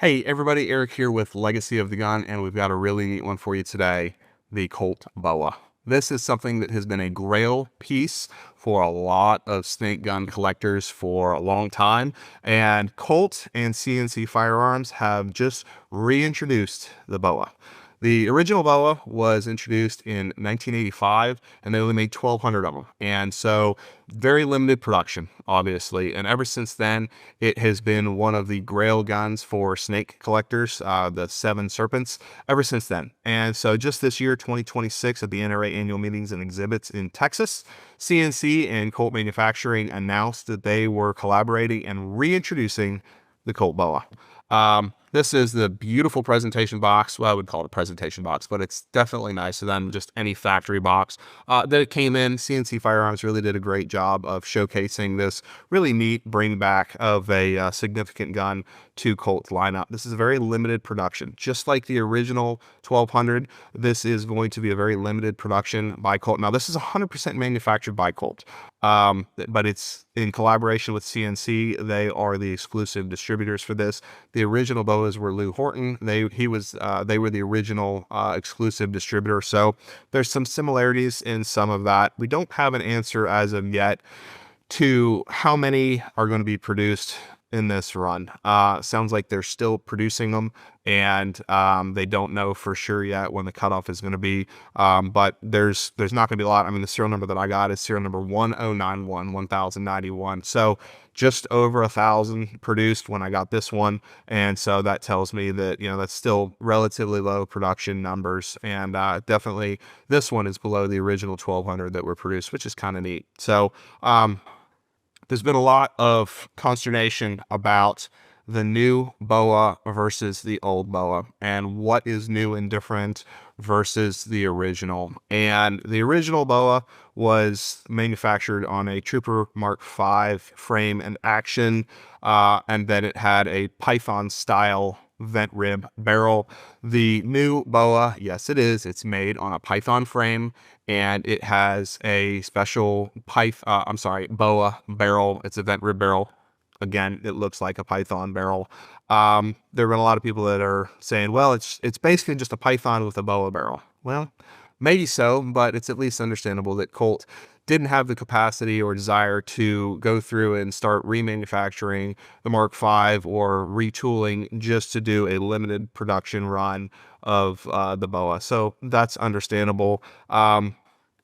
Hey everybody, Eric here with Legacy of the Gun, and we've got a really neat one for you today, the Colt Boa. This is something that has been a grail piece for a lot of snake gun collectors for a long time, and Colt and CNC Firearms have just reintroduced the Boa. The original Boa was introduced in 1985, and they only made 1,200 of them. And so very limited production, obviously. And ever since then, it has been one of the grail guns for snake collectors, the Seven Serpents, ever since then. And so just this year, 2026, at the NRA annual meetings and exhibits in Texas, CNC and Colt Manufacturing announced that they were collaborating and reintroducing the Colt Boa. This is the beautiful presentation box. Well, I would call it a presentation box, but it's definitely nicer than just any factory box that it came in. CNC Firearms really did a great job of showcasing this really neat bring back of a significant gun to Colt's lineup. This is a very limited production. Just like the original 1200, this is going to be a very limited production by Colt. Now, this is 100% manufactured by Colt, but it's in collaboration with CNC. They are the exclusive distributors for this. The original Boas were Lew Horton. They were the original exclusive distributor. So there's some similarities in some of that. We don't have an answer as of yet to how many are going to be produced in this run. Sounds like they're still producing them, and they don't know for sure yet when the cutoff is going to be. But there's not going to be a lot. I mean, the serial number that I got is serial number 1091. So just over 1,000 produced when I got this one, and so that tells me that that's still relatively low production numbers, and definitely this one is below the original 1,200 that were produced, which is kind of neat. So there's been a lot of consternation about the new Boa versus the old Boa and what is new and different versus the original. And the original Boa was manufactured on a Trooper Mark V frame and action, and then it had a Python style vent rib barrel. The new Boa, yes it is, it's made on a Python frame, and it has a special Boa barrel. It's a vent rib barrel. Again, it looks like a Python barrel. There have been a lot of people that are saying, well, it's basically just a Python with a Boa barrel. Well, maybe so, but it's at least understandable that Colt didn't have the capacity or desire to go through and start remanufacturing the Mark V or retooling just to do a limited production run of the Boa. So that's understandable.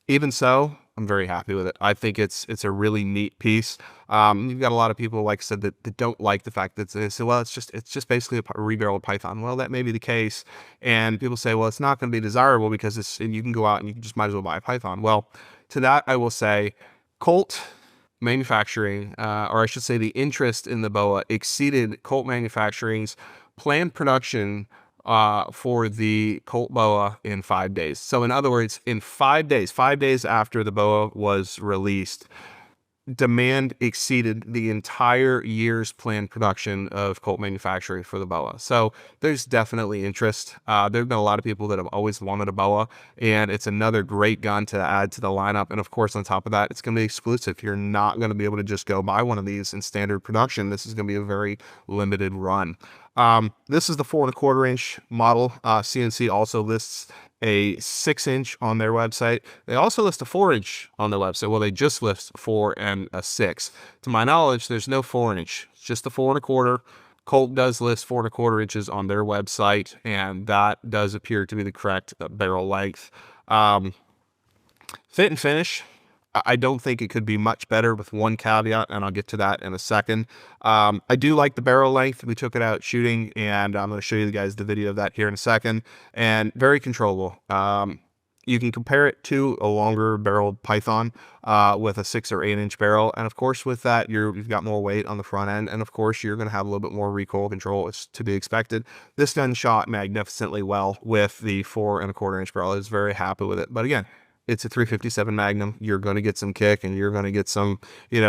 Even so, I'm very happy with it. I think it's a really neat piece. You've got a lot of people, like I said, that don't like the fact that they say, well, it's just basically a rebarreled Python. Well, that may be the case. And people say, well, it's not going to be desirable because you can go out and you just might as well buy a Python. Well, to that, I will say Colt Manufacturing, or I should say the interest in the Boa exceeded Colt Manufacturing's planned production for the Colt Boa in 5 days. So in other words, in 5 days after the Boa was released, demand exceeded the entire year's planned production of Colt Manufacturing for the Boa. So there's definitely interest. There have been a lot of people that have always wanted a Boa, and it's another great gun to add to the lineup. And of course, on top of that, it's going to be exclusive. You're not going to be able to just go buy one of these in standard production. This is going to be a very limited run. This is the 4¼ inch model. CNC also lists a 6-inch on their website. They also list a 4-inch on their website. Well, they just list 4 and a 6. To my knowledge, there's no 4-inch, it's just a 4¼ Colt does list 4¼ inches on their website, and that does appear to be the correct barrel length. Fit and finish, I don't think it could be much better, with one caveat, and I'll get to that in a second. I do like the barrel length. We took it out shooting, and I'm going to show you guys the video of that here in a second, and very controllable. You can compare it to a longer barreled Python with a 6 or 8-inch barrel, and of course with that you've got more weight on the front end, and of course you're going to have a little bit more recoil control. It's to be expected. This gun shot magnificently well with the 4¼ inch barrel. I was very happy with it, but again, it's a 357 Magnum. You're going to get some kick, and you're going to get some,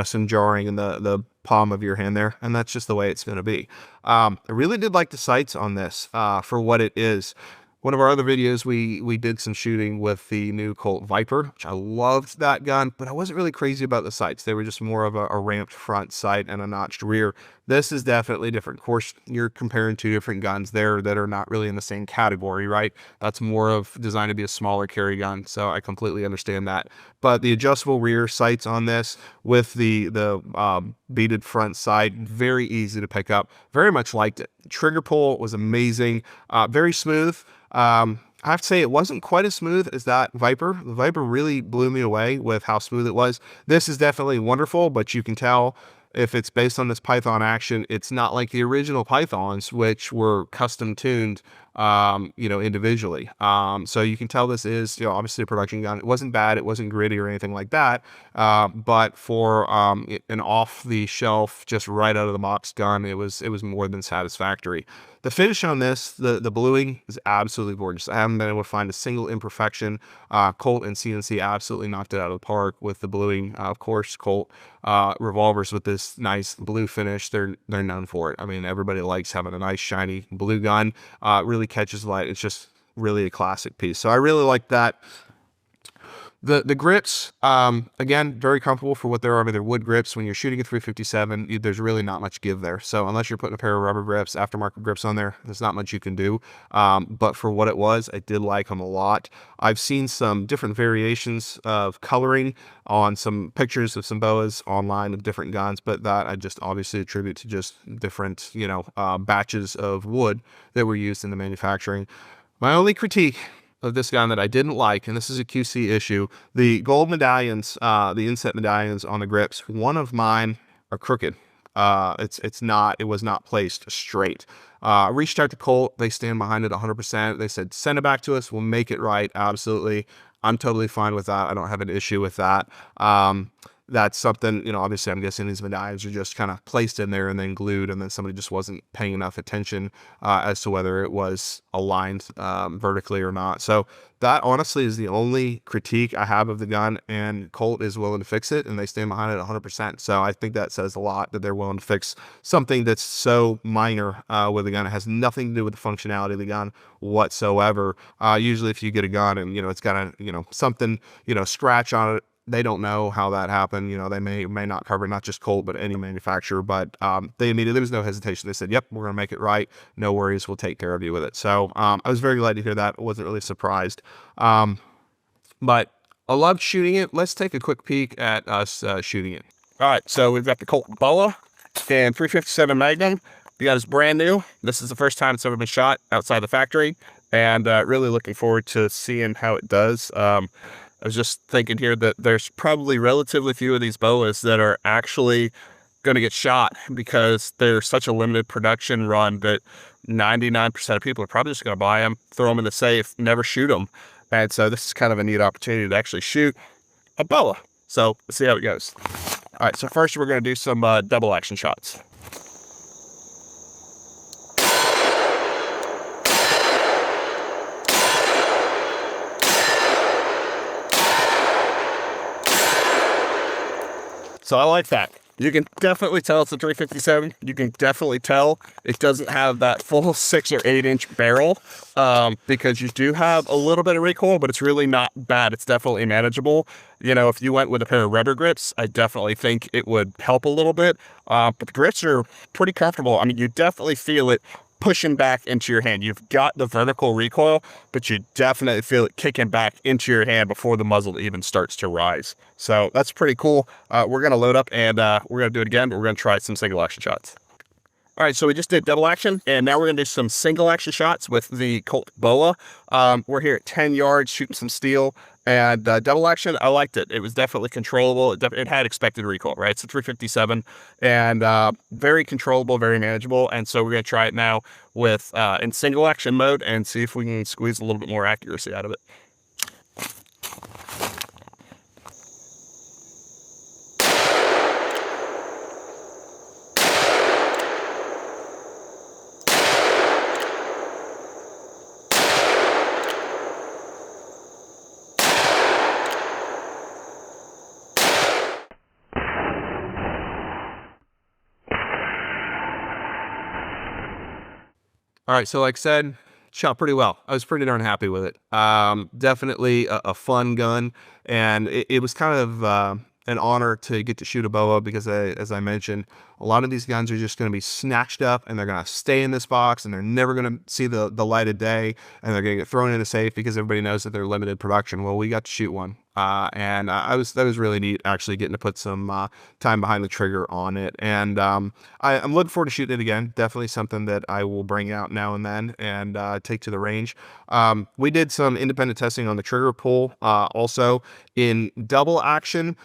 some jarring in the palm of your hand there, and that's just the way it's going to be. I really did like the sights on this for what it is. One of our other videos, we did some shooting with the new Colt Viper, which I loved that gun, but I wasn't really crazy about the sights. They were just more of a ramped front sight and a notched rear. This is definitely different. Of course, you're comparing two different guns there that are not really in the same category, right? That's more of designed to be a smaller carry gun, so I completely understand that. But the adjustable rear sights on this with the beaded front sight, very easy to pick up. Very much liked it. Trigger pull was amazing, very smooth. I have to say it wasn't quite as smooth as that Viper. The Viper really blew me away with how smooth it was. This is definitely wonderful, but you can tell if it's based on this Python action, it's not like the original Pythons, which were custom tuned, individually. So you can tell this is, obviously a production gun. It wasn't bad. It wasn't gritty or anything like that. But for an off the shelf, just right out of the box gun, it was more than satisfactory. The finish on this, the bluing is absolutely gorgeous. I haven't been able to find a single imperfection. Colt and CNC absolutely knocked it out of the park with the bluing. Of course, Colt revolvers with this nice blue finish, they're known for it. I mean, everybody likes having a nice shiny blue gun. Really catches light. It's just really a classic piece. So I really like that. The grips, again, very comfortable for what they are. I mean, they're wood grips. When you're shooting a 357, there's really not much give there. So unless you're putting a pair of rubber grips, aftermarket grips on there, there's not much you can do. But for what it was, I did like them a lot. I've seen some different variations of coloring on some pictures of some boas online of different guns, but that I just obviously attribute to just different, batches of wood that were used in the manufacturing. My only critique of this gun that I didn't like, and this is a QC issue, the gold medallions, the inset medallions on the grips, one of mine are crooked. It was not placed straight. I reached out to Colt. They stand behind it 100%. They said, send it back to us. We'll make it right. Absolutely. I'm totally fine with that. I don't have an issue with that. That's something, obviously I'm guessing these medallions are just kind of placed in there and then glued, and then somebody just wasn't paying enough attention as to whether it was aligned vertically or not. So that honestly is the only critique I have of the gun, and Colt is willing to fix it and they stand behind it 100%. So I think that says a lot that they're willing to fix something that's so minor with a gun. It has nothing to do with the functionality of the gun whatsoever. Usually if you get a gun and, it's got a, something, scratch on it, they don't know how that happened. They may not cover not just Colt, but any manufacturer. But they immediately, there was no hesitation. They said, yep, we're going to make it right. No worries. We'll take care of you with it. So I was very glad to hear that. I wasn't really surprised. But I loved shooting it. Let's take a quick peek at us shooting it. All right. So we've got the Colt Boa and 357 Magnum. You got this brand new. This is the first time it's ever been shot outside the factory. And really looking forward to seeing how it does. I was just thinking here that there's probably relatively few of these boas that are actually going to get shot because they're such a limited production run that 99% of people are probably just going to buy them, throw them in the safe, never shoot them. And so this is kind of a neat opportunity to actually shoot a boa. So let's see how it goes. All right, so first we're going to do some double action shots. So I like that. You can definitely tell it's a 357. You can definitely tell it doesn't have that full 6 or 8 inch barrel because you do have a little bit of recoil, but it's really not bad. It's definitely manageable. If you went with a pair of rubber grips, I definitely think it would help a little bit. But the grips are pretty comfortable. I mean, you definitely feel it pushing back into your hand. You've got the vertical recoil, but you definitely feel it kicking back into your hand before the muzzle even starts to rise. So that's pretty cool. We're going to load up and we're going to do it again. We're going to try some single action shots. All right, so we just did double action, and now we're going to do some single action shots with the Colt Boa. We're here at 10 yards shooting some steel, and double action, I liked it. It was definitely controllable. It had expected recoil, right? It's a 357, and very controllable, very manageable. And so we're going to try it now with in single action mode and see if we can squeeze a little bit more accuracy out of it. All right, so like I said, shot pretty well. I was pretty darn happy with it. Definitely a fun gun, and it was kind of an honor to get to shoot a boa because, as I mentioned, a lot of these guns are just going to be snatched up and they're going to stay in this box and they're never going to see the light of day, and they're going to get thrown in a safe because everybody knows that they're limited production. Well, we got to shoot one. And that was really neat, actually getting to put some time behind the trigger on it. And I'm looking forward to shooting it again. Definitely something that I will bring out now and then and take to the range. We did some independent testing on the trigger pull. Also, in double action,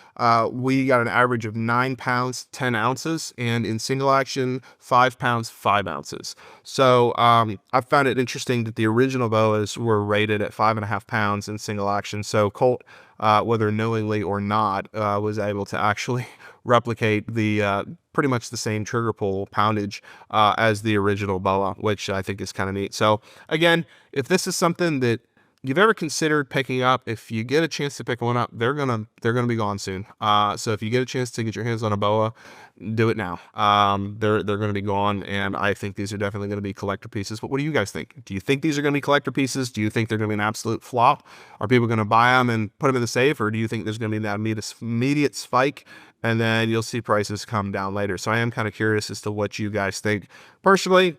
we got an average of 9 pounds, 10 ounces, and in single action, 5 pounds, 5 ounces. So I found it interesting that the original boas were rated at 5.5 pounds in single action. So Colt, whether knowingly or not, was able to actually replicate the pretty much the same trigger pull poundage as the original boa, which I think is kind of neat. So again, if this is something that you've ever considered picking up, if you get a chance to pick one up, they're gonna be gone soon. So if you get a chance to get your hands on a boa, do it now. They're gonna be gone, and I think these are definitely gonna be collector pieces. But what do you guys think? Do you think these are gonna be collector pieces? Do you think they're gonna be an absolute flop? Are people gonna buy them and put them in the safe, or do you think there's gonna be that immediate spike and then you'll see prices come down later? So I am kind of curious as to what you guys think. Personally,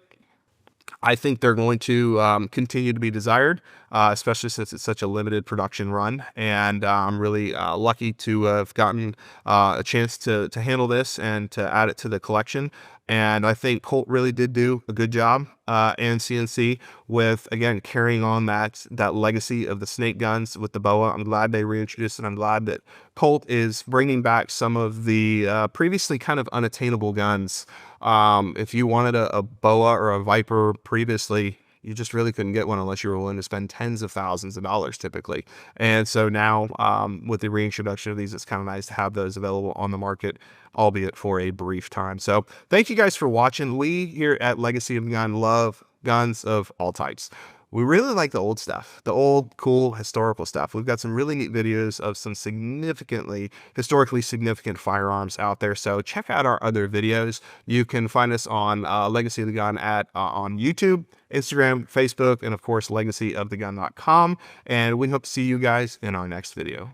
I think they're going to continue to be desired, especially since it's such a limited production run. And I'm really lucky to have gotten a chance to handle this and to add it to the collection. And I think Colt really did do a good job, and CNC, with, again, carrying on that legacy of the snake guns with the boa. I'm glad they reintroduced it. I'm glad that Colt is bringing back some of the previously kind of unattainable guns. If you wanted a boa or a viper previously, you just really couldn't get one unless you were willing to spend tens of thousands of dollars typically. And so now, with the reintroduction of these, it's kind of nice to have those available on the market, albeit for a brief time. So thank you guys for watching. We here at Legacy of Gun love guns of all types. We really like the old stuff, the old, cool, historical stuff. We've got some really neat videos of some historically significant firearms out there. So check out our other videos. You can find us on Legacy of the Gun on YouTube, Instagram, Facebook, and of course, legacyofthegun.com. And we hope to see you guys in our next video.